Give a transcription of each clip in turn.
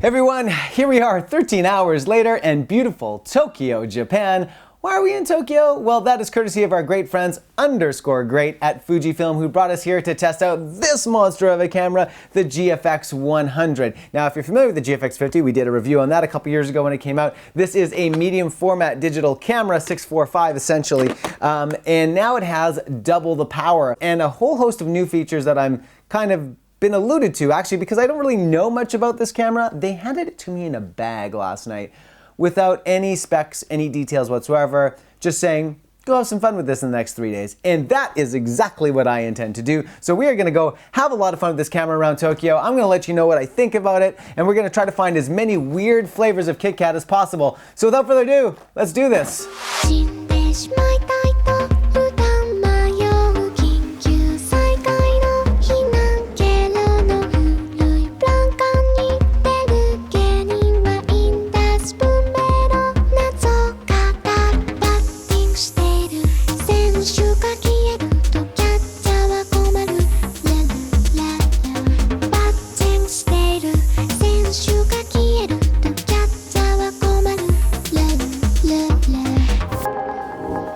Everyone, here we are 13 hours later in beautiful Tokyo, Japan. Why are we in Tokyo? Well, that is courtesy of our great friends _great at Fujifilm, who brought us here to test out this monster of a camera, the GFX 100. Now, if you're familiar with the GFX 50, we did a review on that a couple years ago when it came out. This is a medium format digital camera, 645 essentially, and now it has double the power and a whole host of new features that I'm kind of been alluded to, actually, because I don't really know much about this camera. They handed it to me in a bag last night without any specs, any details whatsoever, just saying, go have some fun with this in the next 3 days. And that is exactly what I intend to do. So we are gonna go have a lot of fun with this camera around Tokyo. I'm gonna let you know what I think about it, and we're gonna try to find as many weird flavors of Kit Kat as possible. So without further ado, let's do this.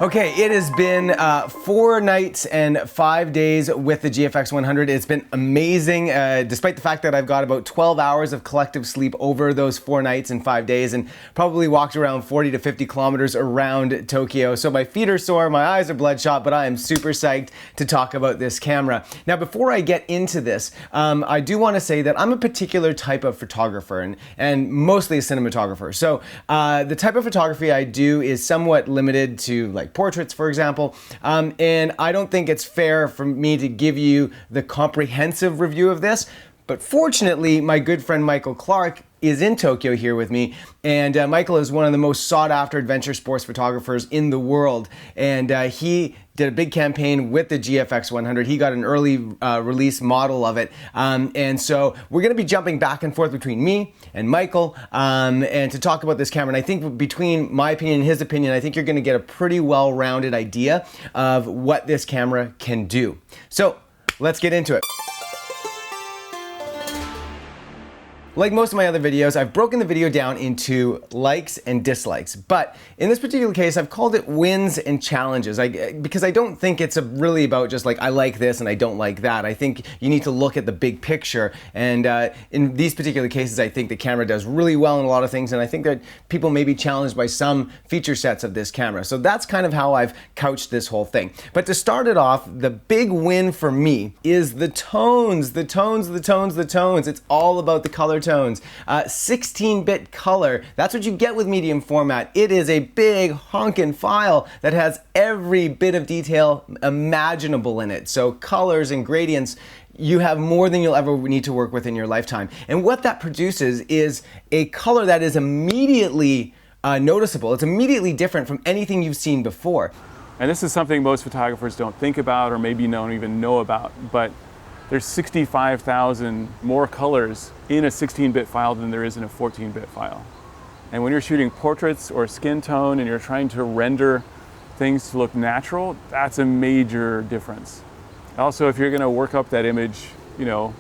Okay, it has been 4 nights and 5 days with the GFX 100. It's been amazing, despite the fact that I've got about 12 hours of collective sleep over those 4 nights and 5 days, and probably walked around 40 to 50 kilometers around Tokyo. So my feet are sore, my eyes are bloodshot, but I am super psyched to talk about this camera. Now, before I get into this, I do want to say that I'm a particular type of photographer, and mostly a cinematographer. So the type of photography I do is somewhat limited to like portraits, for example, and I don't think it's fair for me to give you the comprehensive review of this, but fortunately my good friend Michael Clark is in Tokyo here with me, and Michael is one of the most sought after adventure sports photographers in the world, and he did a big campaign with the GFX 100. He got an early release model of it, and so we're gonna be jumping back and forth between me and Michael, and to talk about this camera. And I think between my opinion and his opinion, I think you're gonna get a pretty well-rounded idea of what this camera can do. So let's get into it. Like most of my other videos, I've broken the video down into likes and dislikes, but in this particular case, I've called it wins and challenges, because I don't think it's really about just like, I like this and I don't like that. I think you need to look at the big picture, and in these particular cases, I think the camera does really well in a lot of things, and I think that people may be challenged by some feature sets of this camera. So that's kind of how I've couched this whole thing. But to start it off, the big win for me is the tones, the tones, the tones, the tones. It's all about the color tones. 16-bit color, that's what you get with medium format. It is a big honkin' file that has every bit of detail imaginable in it. So colors and gradients, you have more than you'll ever need to work with in your lifetime. And what that produces is a color that is immediately noticeable. It's immediately different from anything you've seen before. And this is something most photographers don't think about, or maybe don't even know about, but there's 65,000 more colors in a 16-bit file than there is in a 14-bit file. And when you're shooting portraits or skin tone and you're trying to render things to look natural, that's a major difference. Also, if you're gonna work up that image, you know,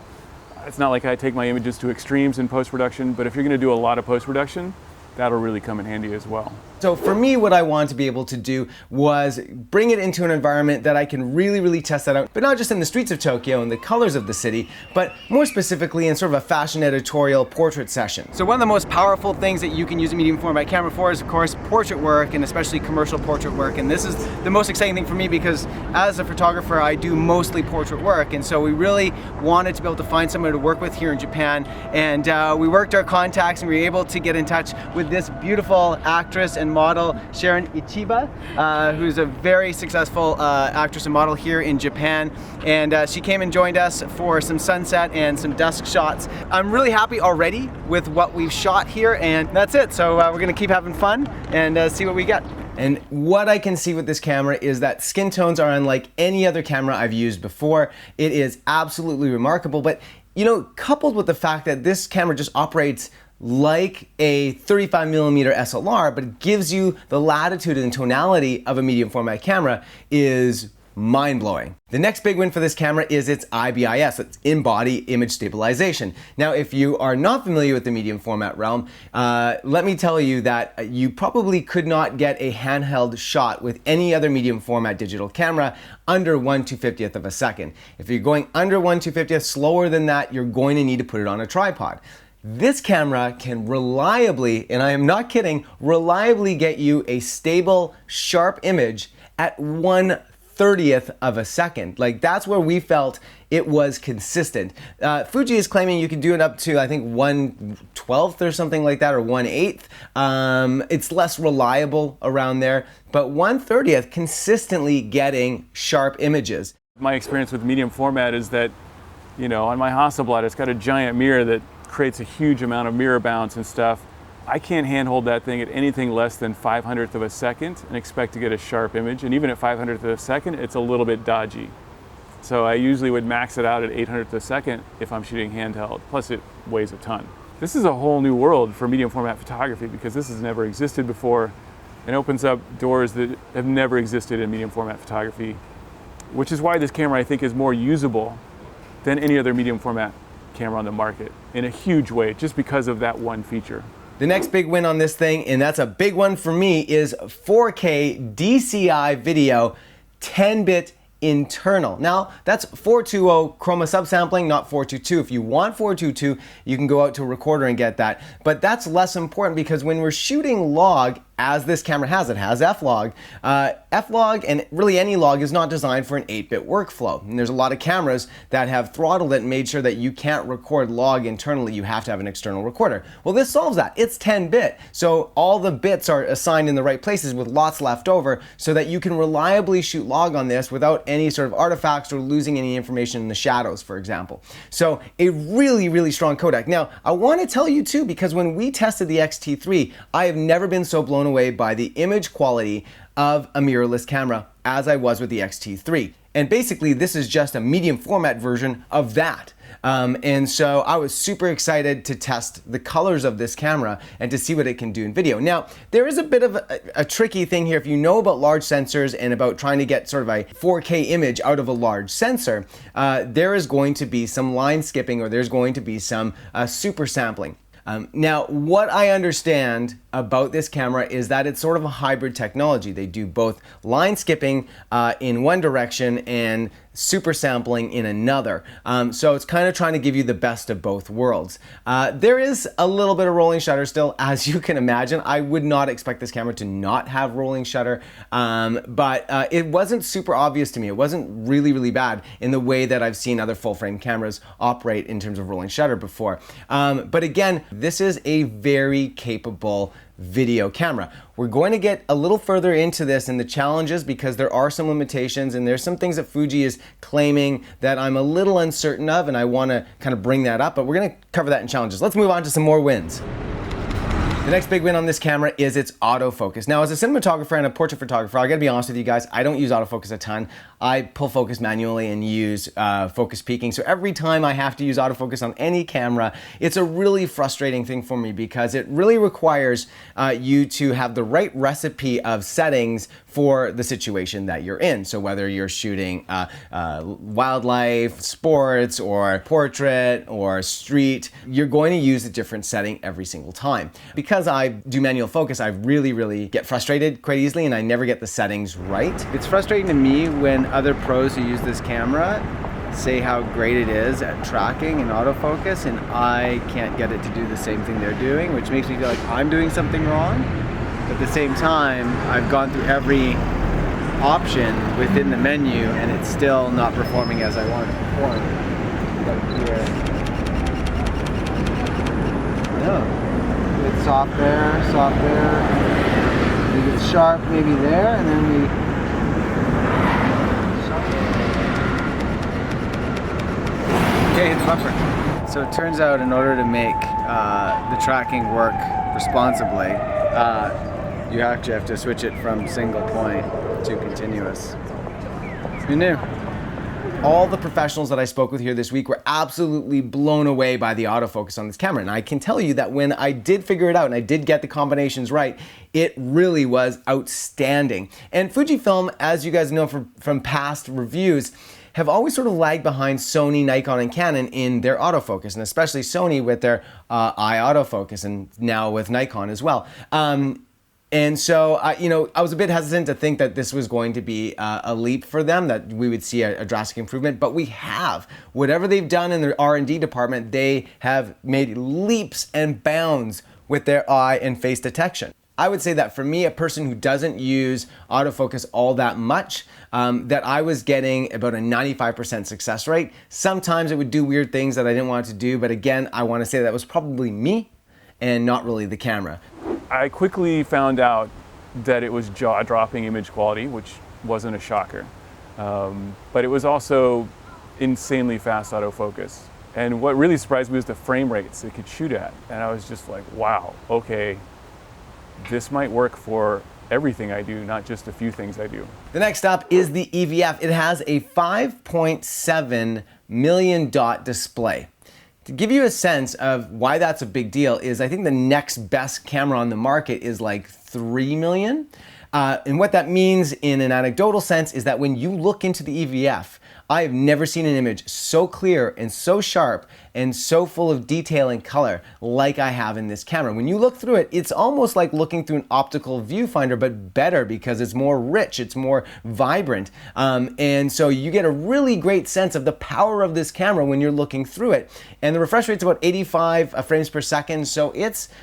it's not like I take my images to extremes in post-production, but if you're gonna do a lot of post-production, that'll really come in handy as well. So for me, what I wanted to be able to do was bring it into an environment that I can really test that out, but not just in the streets of Tokyo and the colors of the city, but more specifically in sort of a fashion editorial portrait session. So one of the most powerful things that you can use a medium format camera for is, of course, portrait work, and especially commercial portrait work. And this is the most exciting thing for me because as a photographer, I do mostly portrait work. And so we really wanted to be able to find someone to work with here in Japan. And we worked our contacts and we were able to get in touch with this beautiful actress and model, Sharon Ichiba, who's a very successful actress and model here in Japan. And she came and joined us for some sunset and some dusk shots. I'm really happy already with what we've shot here, and that's it. So we're gonna keep having fun and see what we get. And what I can see with this camera is that skin tones are unlike any other camera I've used before. It is absolutely remarkable, but you know, coupled with the fact that this camera just operates like a 35mm SLR, but it gives you the latitude and tonality of a medium format camera, is mind-blowing. The next big win for this camera is its IBIS, its in-body image stabilization. Now, if you are not familiar with the medium format realm, let me tell you that you probably could not get a handheld shot with any other medium format digital camera under 1/250th of a second. If you're going under 1/250th, slower than that, you're going to need to put it on a tripod. This camera can reliably, and I am not kidding, reliably get you a stable, sharp image at 1/30th of a second. Like, that's where we felt it was consistent. Fuji is claiming you can do it up to, I think, 1/12th or something like that, or 1/8th. It's less reliable around there, but 1/30th consistently getting sharp images. My experience with medium format is that, you know, on my Hasselblad, it's got a giant mirror that creates a huge amount of mirror bounce and stuff. I can't handhold that thing at anything less than 500th of a second and expect to get a sharp image. And even at 500th of a second, it's a little bit dodgy. So I usually would max it out at 800th of a second if I'm shooting handheld. Plus it weighs a ton. This is a whole new world for medium format photography because this has never existed before and opens up doors that have never existed in medium format photography, which is why this camera I think is more usable than any other medium format camera on the market in a huge way, just because of that one feature. The next big win on this thing, and that's a big one for me, is 4K DCI video, 10-bit internal. Now, that's 420 chroma subsampling, not 422. If you want 422, you can go out to a recorder and get that. But that's less important because when we're shooting log, as this camera has, it has F-Log. F-Log, and really any log, is not designed for an 8-bit workflow. And there's a lot of cameras that have throttled it and made sure that you can't record log internally. You have to have an external recorder. Well, this solves that. It's 10-bit. So all the bits are assigned in the right places with lots left over so that you can reliably shoot log on this without any sort of artifacts or losing any information in the shadows, for example. So a really, really strong codec. Now, I want to tell you too, because when we tested the X-T3, I have never been so blown away by the image quality of a mirrorless camera as I was with the X-T3. And basically, this is just a medium format version of that. And so I was super excited to test the colors of this camera and to see what it can do in video. Now, there is a bit of a tricky thing here. If you know about large sensors and about trying to get sort of a 4K image out of a large sensor, there is going to be some line skipping, or there's going to be some super sampling. Now, what I understand about this camera is that it's sort of a hybrid technology. They do both line skipping in one direction and super sampling in another. So it's kind of trying to give you the best of both worlds. There is a little bit of rolling shutter still, as you can imagine. I would not expect this camera to not have rolling shutter, but it wasn't super obvious to me. It wasn't really, really bad in the way that I've seen other full frame cameras operate in terms of rolling shutter before. But again, this is a very capable video camera. We're going to get a little further into this and the challenges because there are some limitations and there's some things that Fuji is claiming that I'm a little uncertain of, and I want to kind of bring that up, but we're going to cover that in challenges. Let's move on to some more wins. The next big win on this camera is its autofocus. Now, as a cinematographer and a portrait photographer, I gotta be honest with you guys, I don't use autofocus a ton. I pull focus manually and use focus peaking. So every time I have to use autofocus on any camera, it's a really frustrating thing for me because it really requires you to have the right recipe of settings for the situation that you're in. So whether you're shooting wildlife, sports, or portrait, or street, you're going to use a different setting every single time. Because I do manual focus, I really get frustrated quite easily and I never get the settings right. It's frustrating to me when other pros who use this camera say how great it is at tracking and autofocus, and I can't get it to do the same thing they're doing, which makes me feel like I'm doing something wrong. But at the same time, I've gone through every option within the menu and it's still not performing as I want it to perform. Like here. No. It's soft there. Maybe it's sharp, maybe there, and then we okay, hit the bumper. So it turns out in order to make the tracking work responsibly, you actually have to switch it from single point to continuous. Who knew? All the professionals that I spoke with here this week were absolutely blown away by the autofocus on this camera. And I can tell you that when I did figure it out and I did get the combinations right, it really was outstanding. And Fujifilm, as you guys know from past reviews, have always sort of lagged behind Sony, Nikon, and Canon in their autofocus, and especially Sony with their eye autofocus, and now with Nikon as well. And so, I was a bit hesitant to think that this was going to be a leap for them, that we would see a drastic improvement, but we have. Whatever they've done in their R&D department, they have made leaps and bounds with their eye and face detection. I would say that for me, a person who doesn't use autofocus all that much, that I was getting about a 95% success rate. Sometimes it would do weird things that I didn't want it to do, but again, I want to say that was probably me and not really the camera. I quickly found out that it was jaw-dropping image quality, which wasn't a shocker. But it was also insanely fast autofocus. And what really surprised me was the frame rates it could shoot at. And I was just like, wow, okay, this might work for everything I do, not just a few things I do. The next up is the EVF. It has a 5.7 million dot display. To give you a sense of why that's a big deal is I think the next best camera on the market is like 3 million. And what that means in an anecdotal sense is that when you look into the EVF, I have never seen an image so clear and so sharp and so full of detail and color like I have in this camera. When you look through it, it's almost like looking through an optical viewfinder, but better because it's more rich, it's more vibrant. And so you get a really great sense of the power of this camera when you're looking through it. And the refresh rate's about 85 frames per second, so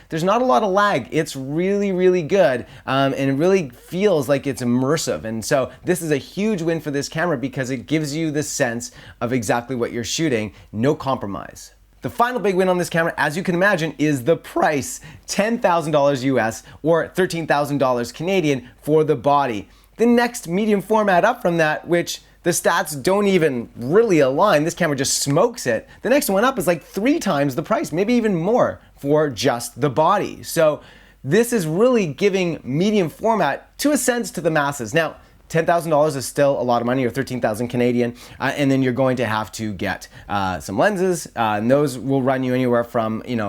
there's not a lot of lag. It's really, really good, and it really feels like it's immersive. And so this is a huge win for this camera because it gives you the sense of exactly what you're shooting, no compromise. The final big win on this camera, as you can imagine, is the price, $10,000 US or $13,000 Canadian for the body. The next medium format up from that, which the stats don't even really align, this camera just smokes it. The next one up is like 3 times the price, maybe even more for just the body. So this is really giving medium format, to a sense, to the masses. Now, $10,000 is still a lot of money, or 13,000 Canadian, and then you're going to have to get some lenses, and those will run you anywhere from, in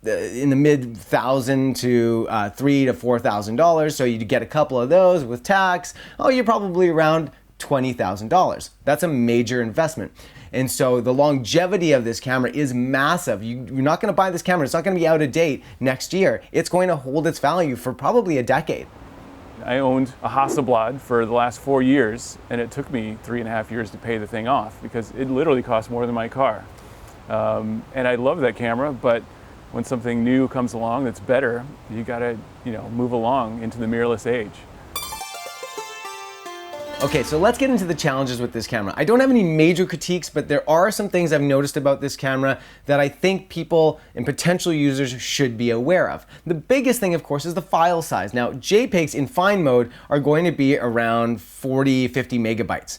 the mid-1,000 to $3,000 to $4,000. So you get a couple of those with tax. Oh, you're probably around $20,000. That's a major investment. And so the longevity of this camera is massive. You're not going to buy this camera. It's not going to be out of date next year. It's going to hold its value for probably a decade. I owned a Hasselblad for the last 4 years, and it took me 3.5 years to pay the thing off because it literally cost more than my car. And I love that camera, but when something new comes along that's better, you gotta, move along into the mirrorless age. Okay, so let's get into the challenges with this camera. I don't have any major critiques, but there are some things I've noticed about this camera that I think people and potential users should be aware of. The biggest thing, of course, is the file size. Now, JPEGs in fine mode are going to be around 40, 50 megabytes.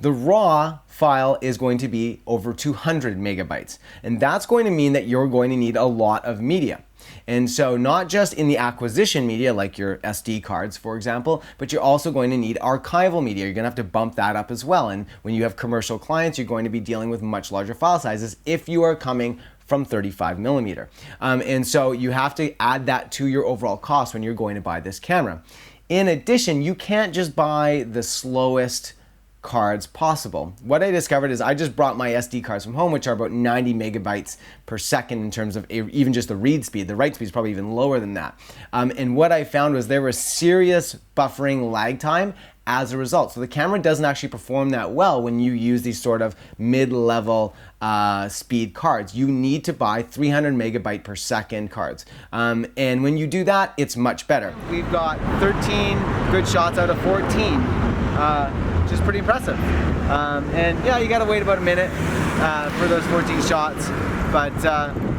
The RAW file is going to be over 200 megabytes. And that's going to mean that you're going to need a lot of media. And so not just in the acquisition media, like your SD cards, for example, but you're also going to need archival media. You're going to have to bump that up as well. And when you have commercial clients, you're going to be dealing with much larger file sizes if you are coming from 35 millimeter. And so you have to add that to your overall cost when you're going to buy this camera. In addition, you can't just buy the slowest cards possible. What I discovered is I just brought my SD cards from home, which are about 90 megabytes per second in terms of even just the read speed. The write speed is probably even lower than that. And what I found was there was serious buffering lag time as a result. So the camera doesn't actually perform that well when you use these sort of mid-level speed cards. You need to buy 300 megabyte per second cards. And when you do that, it's much better. We've got 13 good shots out of 14. Which is pretty impressive. And yeah, you gotta wait about a minute for those 14 shots, but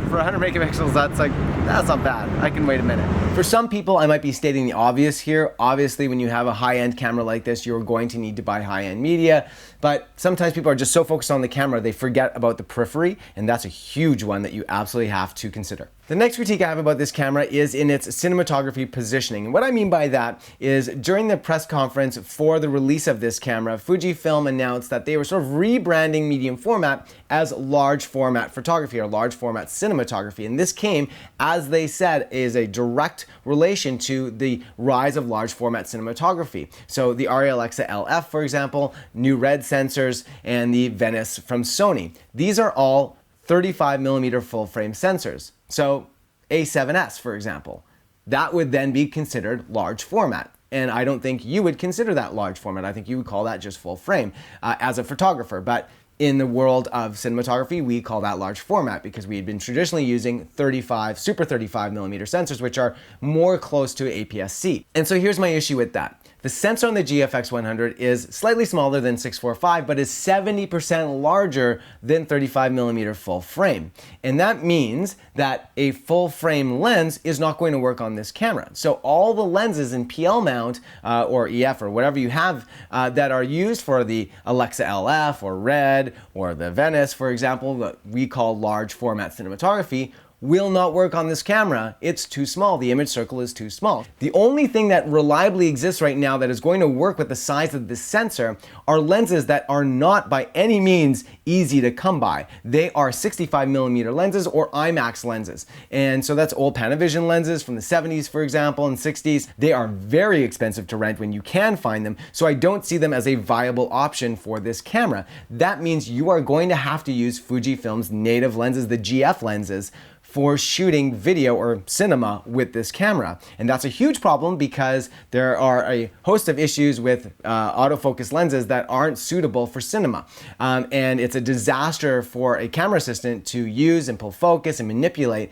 for 100 megapixels, that's not bad. I can wait a minute. For some people, I might be stating the obvious here. Obviously, when you have a high-end camera like this, you're going to need to buy high-end media. But sometimes people are just so focused on the camera, they forget about the periphery, and that's a huge one that you absolutely have to consider. The next critique I have about this camera is in its cinematography positioning. And what I mean by that is during the press conference for the release of this camera, Fujifilm announced that they were sort of rebranding medium format as large format photography or large format cinematography. And this came, as they said, is a direct relation to the rise of large format cinematography. So the Arri Alexa LF, for example, new red sensors, and the Venice from Sony. These are all 35mm full frame sensors. So A7S, for example, that would then be considered large format. And I don't think you would consider that large format. I think you would call that just full frame as a photographer. But in the world of cinematography, we call that large format because we had been traditionally using super 35mm sensors, which are more close to APS-C. And so here's my issue with that. The sensor on the GFX 100 is slightly smaller than 645, but is 70% larger than 35mm full frame. And that means that a full frame lens is not going to work on this camera. So all the lenses in PL mount or EF or whatever you have that are used for the Alexa LF or Red or the Venice, for example, that we call large format cinematography, will not work on this camera. It's too small. The image circle is too small. The only thing that reliably exists right now that is going to work with the size of this sensor are lenses that are not by any means easy to come by. They are 65mm lenses or IMAX lenses. And so that's old Panavision lenses from the 70s, for example, and 60s. They are very expensive to rent when you can find them, so I don't see them as a viable option for this camera. That means you are going to have to use Fujifilm's native lenses, the GF lenses, for shooting video or cinema with this camera. And that's a huge problem because there are a host of issues with autofocus lenses that aren't suitable for cinema. And it's a disaster for a camera assistant to use and pull focus and manipulate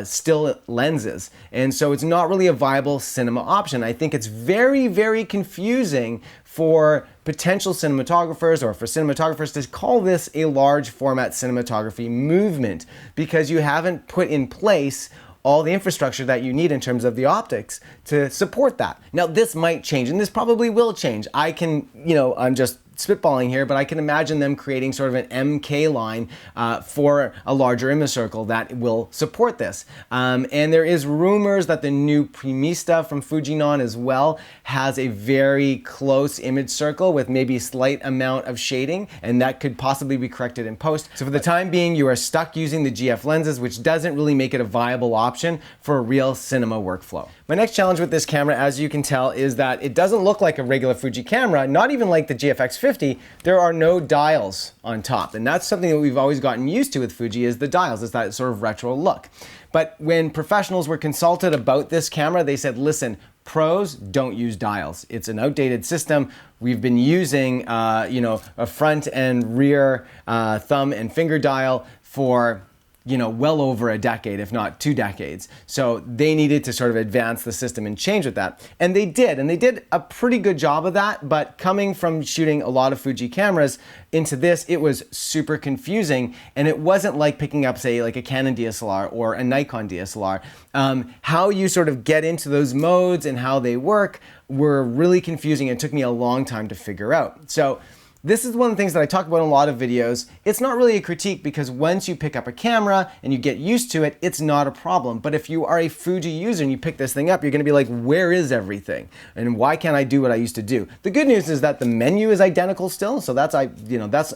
still lenses. And so it's not really a viable cinema option. I think it's very, very confusing for potential cinematographers or for cinematographers to call this a large format cinematography movement because you haven't put in place all the infrastructure that you need in terms of the optics to support that. Now this might change, and this probably will change. I'm just spitballing here, but I can imagine them creating sort of an MK line for a larger image circle that will support this. And there is rumors that the new Primista from Fujinon as well has a very close image circle with maybe a slight amount of shading, and that could possibly be corrected in post. So for the time being, you are stuck using the GF lenses, which doesn't really make it a viable option for a real cinema workflow. My next challenge with this camera, as you can tell, is that it doesn't look like a regular Fuji camera, not even like the GFX 50. There are no dials on top, and that's something that we've always gotten used to with Fuji is the dials, is that sort of retro look. But when professionals were consulted about this camera, they said, listen, pros don't use dials. It's an outdated system. We've been using a front and rear thumb and finger dial for well over a decade, if not 2 decades. So they needed to sort of advance the system and change with that. And they did a pretty good job of that, but coming from shooting a lot of Fuji cameras into this, it was super confusing, and it wasn't like picking up, say, like a Canon DSLR or a Nikon DSLR. How you sort of get into those modes and how they work were really confusing. It took me a long time to figure out. So this is one of the things that I talk about in a lot of videos. It's not really a critique because once you pick up a camera and you get used to it, it's not a problem. But if you are a Fuji user and you pick this thing up, you're gonna be like, where is everything? And why can't I do what I used to do? The good news is that the menu is identical still, so that's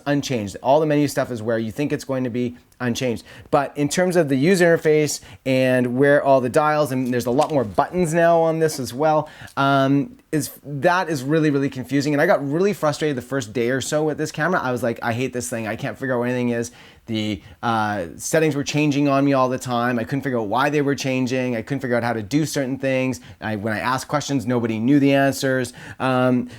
unchanged. All the menu stuff is where you think it's going to be unchanged. But in terms of the user interface and where all the dials, and there's a lot more buttons now on this as well, that is really, really confusing. And I got really frustrated the first day or so with this camera. I was like, I hate this thing. I can't figure out what anything is. The settings were changing on me all the time. I couldn't figure out why they were changing. I couldn't figure out how to do certain things. When I asked questions, nobody knew the answers.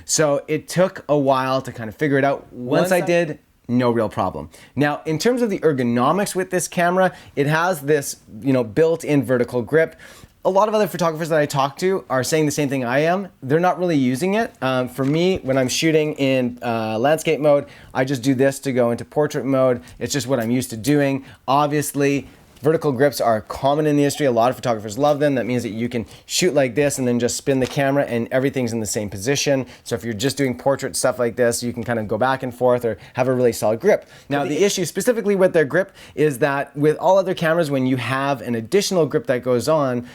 So it took a while to kind of figure it out. Once I did, no real problem. Now, in terms of the ergonomics with this camera, it has this, built-in vertical grip. A lot of other photographers that I talk to are saying the same thing I am. They're not really using it. For me, when I'm shooting in landscape mode, I just do this to go into portrait mode. It's just what I'm used to doing. Obviously, Vertical grips are common in the industry. A lot of photographers love them. That means that you can shoot like this and then just spin the camera and everything's in the same position. So if you're just doing portrait stuff like this, you can kind of go back and forth or have a really solid grip. Now the issue specifically with their grip is that with all other cameras, when you have an additional grip that goes on,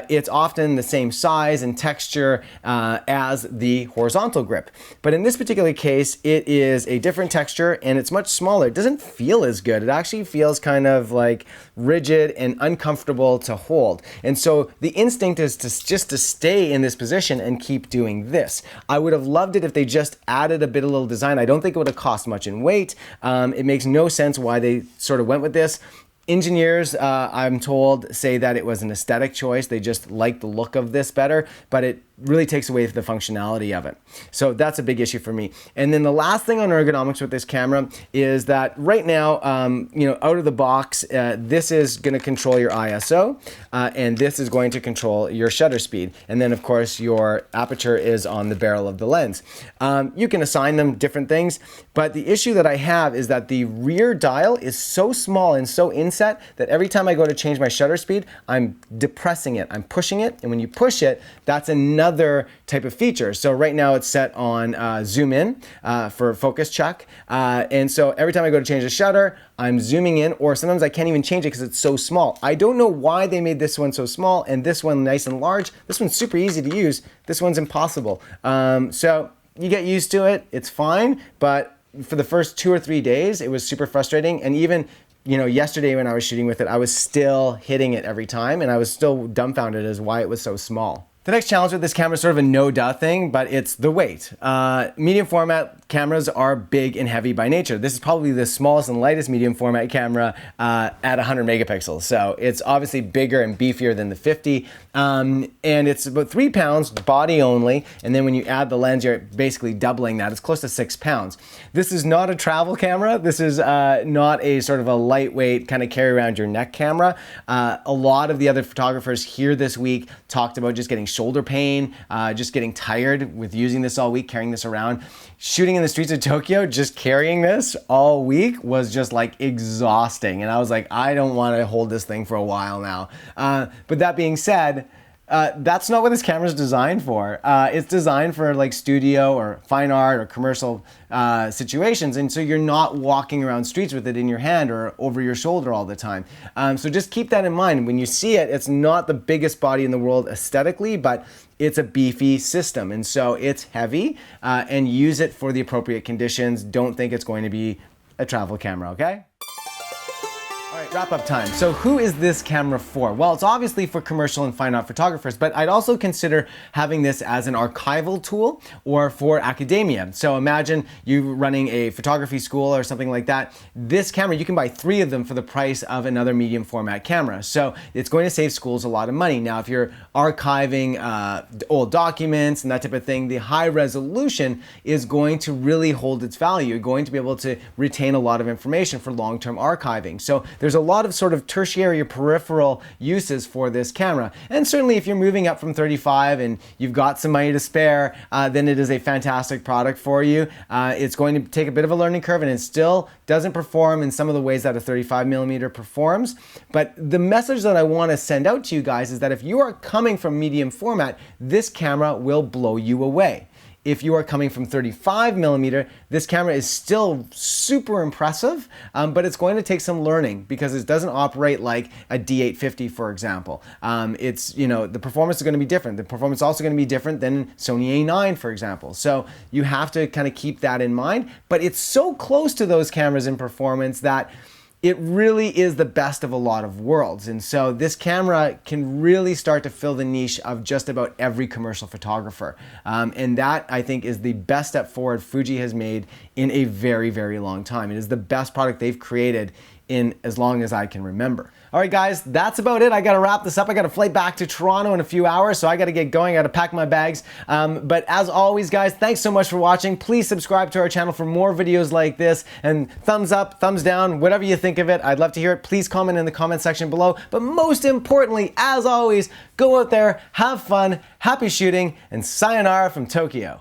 it's often the same size and texture as the horizontal grip. But in this particular case, it is a different texture and it's much smaller. It doesn't feel as good. It actually feels kind of like rigid and uncomfortable to hold. And so the instinct is just to stay in this position and keep doing this. I would have loved it if they just added a bit of little design. I don't think it would have cost much in weight. It makes no sense why they sort of went with this. Engineers, I'm told, say that it was an aesthetic choice. They just like the look of this better, but it really takes away the functionality of it. So that's a big issue for me. And then the last thing on ergonomics with this camera is that right now, out of the box, this is going to control your ISO, and this is going to control your shutter speed. And then of course your aperture is on the barrel of the lens. You can assign them different things, but the issue that I have is that the rear dial is so small and so inset that every time I go to change my shutter speed, I'm depressing it, I'm pushing it, and when you push it, that's another type of feature. So right now it's set on zoom in for focus check. And so every time I go to change the shutter, I'm zooming in, or sometimes I can't even change it because it's so small. I don't know why they made this one so small and this one nice and large. This one's super easy to use. This one's impossible. So you get used to it, it's fine, but for the first 2 or 3 days, it was super frustrating. And even yesterday when I was shooting with it, I was still hitting it every time, and I was still dumbfounded as why it was so small. The next challenge with this camera is sort of a no-duh thing, but it's the weight. Medium format cameras are big and heavy by nature. This is probably the smallest and lightest medium format camera at 100 megapixels. So it's obviously bigger and beefier than the 50. And it's about 3 pounds body only. And then when you add the lens, you're basically doubling that. It's close to 6 pounds. This is not a travel camera. This is not a sort of a lightweight kind of carry around your neck camera. A lot of the other photographers here this week talked about just getting shoulder pain, just getting tired with using this all week, carrying this around. Shooting in the streets of Tokyo, just carrying this all week was just like exhausting. And I was like, I don't want to hold this thing for a while now. But that being said, that's not what this camera is designed for. It's designed for like studio or fine art or commercial situations, and so you're not walking around streets with it in your hand or over your shoulder all the time. So just keep that in mind. When you see it, it's not the biggest body in the world aesthetically, but it's a beefy system, and so it's heavy, and use it for the appropriate conditions. Don't think it's going to be a travel camera, okay? All right, wrap up time. So who is this camera for? Well, it's obviously for commercial and fine art photographers, but I'd also consider having this as an archival tool or for academia. So imagine you running a photography school or something like that. This camera, you can buy 3 of them for the price of another medium format camera. So it's going to save schools a lot of money. Now, if you're archiving old documents and that type of thing, the high resolution is going to really hold its value. You're going to be able to retain a lot of information for long-term archiving. So there's a lot of sort of tertiary or peripheral uses for this camera. And certainly if you're moving up from 35 and you've got some money to spare, then it is a fantastic product for you. It's going to take a bit of a learning curve, and it still doesn't perform in some of the ways that a 35mm performs. But the message that I want to send out to you guys is that if you are coming from medium format, this camera will blow you away. If you are coming from 35mm, this camera is still super impressive, but it's going to take some learning because it doesn't operate like a D850, for example. The performance is going to be different. The performance is also going to be different than Sony A9, for example. So you have to kind of keep that in mind, but it's so close to those cameras in performance that it really is the best of a lot of worlds. And so this camera can really start to fill the niche of just about every commercial photographer. And that, I think, is the best step forward Fuji has made in a very, very long time. It is the best product they've created in as long as I can remember. All right, guys, that's about it. I gotta wrap this up. I got a flight back to Toronto in a few hours, so I gotta get going. I gotta pack my bags. But as always, guys, thanks so much for watching. Please subscribe to our channel for more videos like this, and thumbs up, thumbs down, whatever you think of it. I'd love to hear it. Please comment in the comment section below. But most importantly, as always, go out there, have fun, happy shooting, and sayonara from Tokyo.